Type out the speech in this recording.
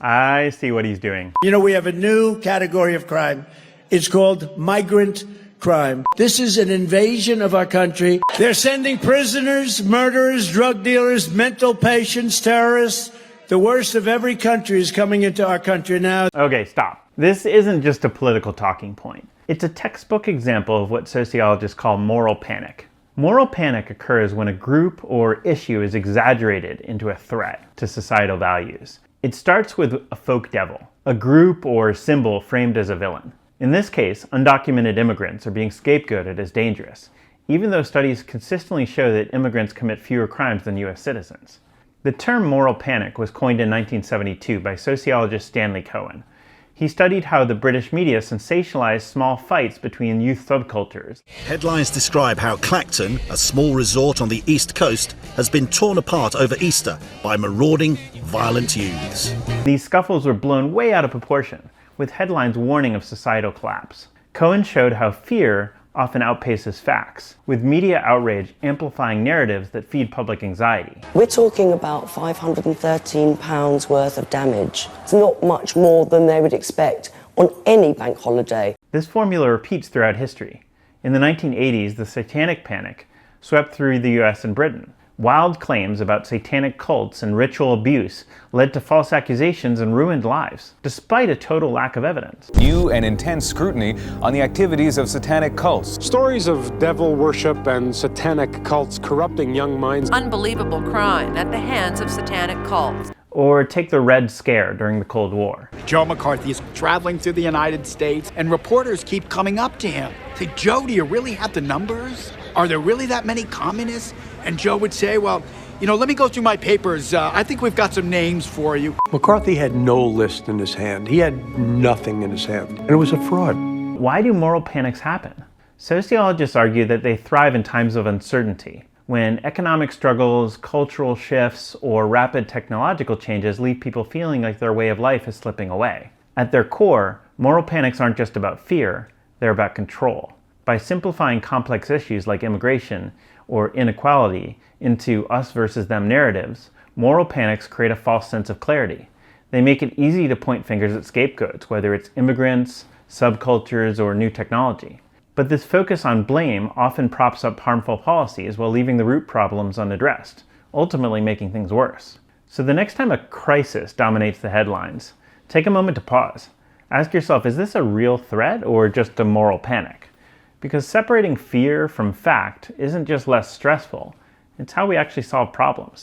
I see what he's doing. You know, we have a new category of crime. It's called migrant crime. This is an invasion of our country. They're sending prisoners, murderers, drug dealers, mental patients, terrorists. The worst of every country is coming into our country now. Okay, stop. This isn't just a political talking point. It's a textbook example of what sociologists call moral panic. Moral panic occurs when a group or issue is exaggerated into a threat to societal values. It starts with a folk devil, a group or symbol framed as a villain. In this case, undocumented immigrants are being scapegoated as dangerous, even though studies consistently show that immigrants commit fewer crimes than US citizens. The term moral panic was coined in 1972 by sociologist Stanley Cohen. He studied how the British media sensationalized small fights between youth subcultures. Headlines describe how Clacton, a small resort on the East Coast, has been torn apart over Easter by marauding, violent youths. These scuffles were blown way out of proportion, with headlines warning of societal collapse. Cohen showed how fear often outpaces facts, with media outrage amplifying narratives that feed public anxiety. We're talking about £513 worth of damage. It's not much more than they would expect on any bank holiday. This formula repeats throughout history. In the 1980s, the Satanic Panic swept through the US and Britain. Wild claims about satanic cults and ritual abuse led to false accusations and ruined lives, despite a total lack of evidence. New and intense scrutiny on the activities of satanic cults. Stories of devil worship and satanic cults corrupting young minds. Unbelievable crime at the hands of satanic cults. Or take the Red Scare during the Cold War. Joe McCarthy is traveling through the United States, and reporters keep coming up to him. Say, Joe, do you really have the numbers? Are there really that many communists? And Joe would say, well, let me go through my papers. I think we've got some names for you. McCarthy had no list in his hand. He had nothing in his hand, and it was a fraud. Why do moral panics happen? Sociologists argue that they thrive in times of uncertainty, when economic struggles, cultural shifts, or rapid technological changes leave people feeling like their way of life is slipping away. At their core, moral panics aren't just about fear, they're about control. By simplifying complex issues like immigration or inequality into us versus them narratives, moral panics create a false sense of clarity. They make it easy to point fingers at scapegoats, whether it's immigrants, subcultures, or new technology. But this focus on blame often props up harmful policies while leaving the root problems unaddressed, ultimately making things worse. So the next time a crisis dominates the headlines, take a moment to pause. Ask yourself, is this a real threat or just a moral panic? Because separating fear from fact isn't just less stressful, it's how we actually solve problems.